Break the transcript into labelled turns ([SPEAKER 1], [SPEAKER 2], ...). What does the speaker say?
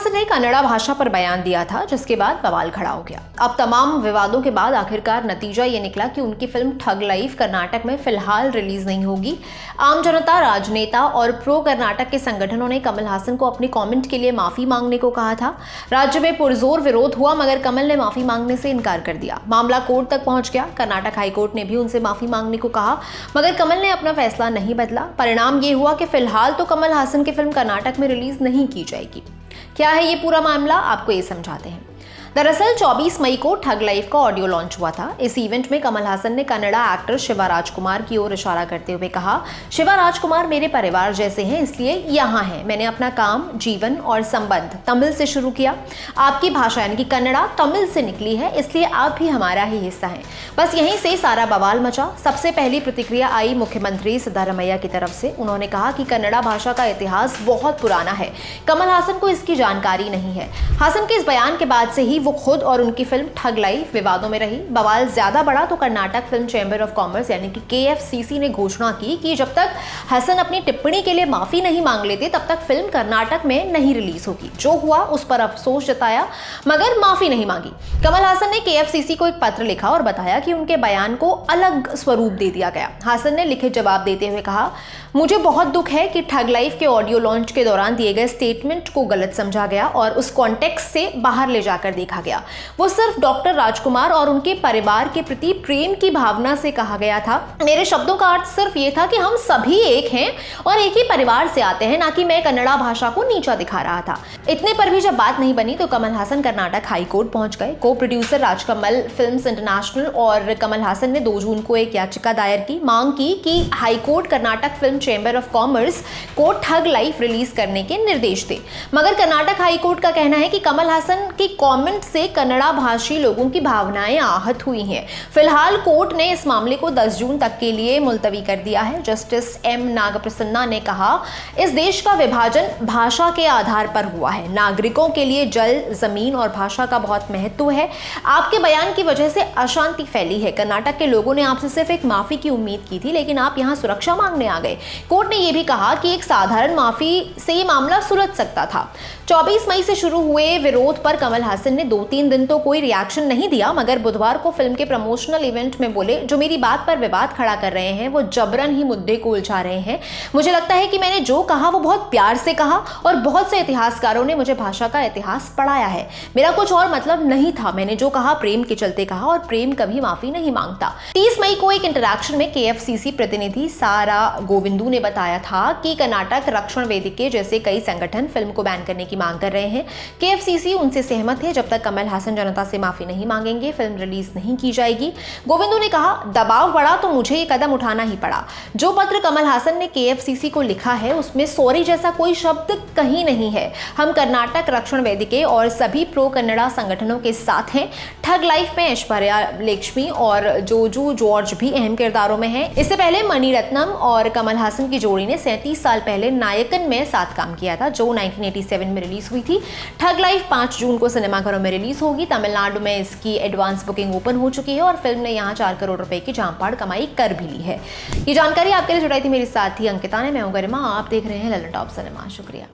[SPEAKER 1] हासन ने कन्नड़ा भाषा पर बयान दिया था, जिसके बाद बवाल खड़ा हो गया। अब तमाम विवादों के बाद आखिरकार नतीजा ये निकला कि उनकी फिल्म ठग लाइफ कर्नाटक में फिलहाल रिलीज नहीं होगी। आम जनता, राजनेता और प्रो कर्नाटक के संगठनों ने कमल हासन को अपनी कमेंट के लिए माफी मांगने को कहा था। राज्य में पुरजोर विरोध हुआ, मगर कमल ने माफी मांगने से इनकार कर दिया। मामला कोर्ट तक पहुंच गया। कर्नाटक हाईकोर्ट ने भी उनसे माफी मांगने को कहा, मगर कमल ने अपना फैसला नहीं बदला। परिणाम ये हुआ कि फिलहाल तो कमल हासन की फिल्म कर्नाटक में रिलीज नहीं की जाएगी। क्या है ये पूरा मामला, आपको ये समझाते हैं। दरअसल 24 मई को ठग लाइफ का ऑडियो लॉन्च हुआ था। इस इवेंट में कमल हासन ने कन्नड़ा एक्टर शिवा राजकुमार की ओर इशारा करते हुए कहा, शिवा राजकुमार मेरे परिवार जैसे हैं, इसलिए यहाँ हैं। मैंने अपना काम, जीवन और संबंध तमिल से शुरू किया। आपकी भाषा यानी कि कन्नड़ा तमिल से निकली है, इसलिए आप भी हमारा ही हिस्सा हैं। बस यहीं से सारा बवाल मचा। सबसे पहली प्रतिक्रिया आई मुख्यमंत्री सिद्धारमैया की तरफ से। उन्होंने कहा कि कन्नड़ा भाषा का इतिहास बहुत पुराना है, कमल हासन को इसकी जानकारी नहीं है। हासन के इस बयान के बाद से ही वो खुद और उनकी फिल्म ठग लाइफ विवादों में रही। बवाल ज्यादा बढ़ा तो Karnataka film chamber of commerce यानी कि KFCC ने घोषणा की कि जब तक हसन अपनी टिप्पणी के लिए माफी नहीं मांग लेते, तब तक फिल्म कर्नाटक में नहीं रिलीज होगी। जो हुआ उस पर अफसोस जताया, मगर माफी नहीं मांगी। कमल हासन ने KFCC को एक पत्र लिखा और बताया कि उनके बयान को अलग स्वरूप दे दिया गया। हासन ने लिखित जवाब देते हुए कहा, मुझे बहुत दुख है कि ठग लाइफ के ऑडियो लॉन्च के दौरान दिए गए स्टेटमेंट को गलत समझा गया और उस कॉन्टेक्स्ट से बाहर ले जाकर देखा गया। वो सिर्फ डॉक्टर राजकुमार और उनके परिवार के प्रति प्रेम की भावना से कहा गया था। मेरे शब्दों का अर्थ सिर्फ ये था कि हम सभी एक हैं और एक ही परिवार से आते हैं, ना कि मैं कन्नड़ा भाषा को नीचा दिखा रहा था। इतने पर भी जब बात नहीं बनी तो कमल हासन कर्नाटक हाईकोर्ट पहुंच गए। को प्रोड्यूसर राजकमल फिल्म्स इंटरनेशनल और कमल हासन ने 2 जून को एक याचिका दायर की। मांग की कि high court Karnataka film chamber of commerce को ठग लाइफ रिलीज करने के निर्देश दे। मगर कर्नाटक हाईकोर्ट का कहना है कि कमल हासन की कमेंट से कन्नड़ा भाषी लोगों की भावनाएं आहत हुई हैं। फिलहाल कोर्ट ने इस मामले को 10 जून तक के लिए मुलतवी कर दिया है। जस्टिस M नागप्रसन्ना ने कहा, इस देश का विभाजन भाषा के आधार पर हुआ है। नागरिकों के लिए जल, जमीन और भाषा का बहुत महत्व है। आपके बयान की वजह से अशांति फैली है। कर्नाटक के लोगों ने आपसे सिर्फ एक माफी की उम्मीद की थी, लेकिन आप यहां सुरक्षा मांगने आ गए। कोर्ट ने यह भी कहा कि एक साधारण माफी से ये मामला सुलझ सकता था। 24 मई से शुरू हुए विरोध पर कमल हासन ने 2-3 दिन तो कोई रिएक्शन नहीं दिया, मगर बुधवार को फिल्म के प्रमोशनल इवेंट में बोले, जो मेरी बात पर विवाद खड़ा कर रहे हैं वो जबरन ही मुद्दे को उलझा रहे हैं। मुझे लगता है कि मैंने जो कहा वो बहुत प्यार से कहा और बहुत से इतिहासकारों ने मुझे भाषा का इतिहास पढ़ाया है। मेरा कुछ और मतलब नहीं था। मैंने जो कहा प्रेम के चलते कहा और प्रेम कभी माफी नहीं मांगता। 30 मई को एक इंटरैक्शन में KFCC प्रतिनिधि सारा गोविंदू ने बताया था कि कर्नाटक रक्षण वेदिके जैसे कई संगठन फिल्म को बैन करने की मांग कर रहे हैं। KFCC उनसे सहमत है। जब तक कमल हासन जनता से माफी नहीं मांगेंगे, फिल्म रिलीज नहीं की जाएगी। गोविंदू ने कहा, दबाव बढ़ा तो मुझे ये कदम उठाना ही पड़ा। जो पत्र कमल हासन ने KFCC को लिखा है उसमें सॉरी जैसा कोई शब्द कहीं नहीं है। हम कर्नाटक रक्षण वेदिके और सभी प्रो कन्नड़ा संगठनों के साथ हैं। ठग लाइफ में ऐश्वर्या लक्ष्मी और जोजू जॉर्ज भी अहम किरदारों में हैं। इससे पहले मणिरत्नम और कमल हासन की जोड़ी ने 37 साल पहले नायकन में साथ काम किया था, जो 1987 में रिलीज हुई थी। ठग लाइफ 5 जून को सिनेमाघरों में रिलीज होगी। तमिलनाडु में इसकी एडवांस बुकिंग ओपन हो चुकी है और फिल्म ने यहां 4 करोड़ रुपए की जामपाड़ कमाई कर भी ली है। ये जानकारी आपके लिए जुटाई थी मेरे साथी अंकिता ने। मैं हूं गरिमा, आप देख रहे हैं ललन टॉप सिनेमा। शुक्रिया।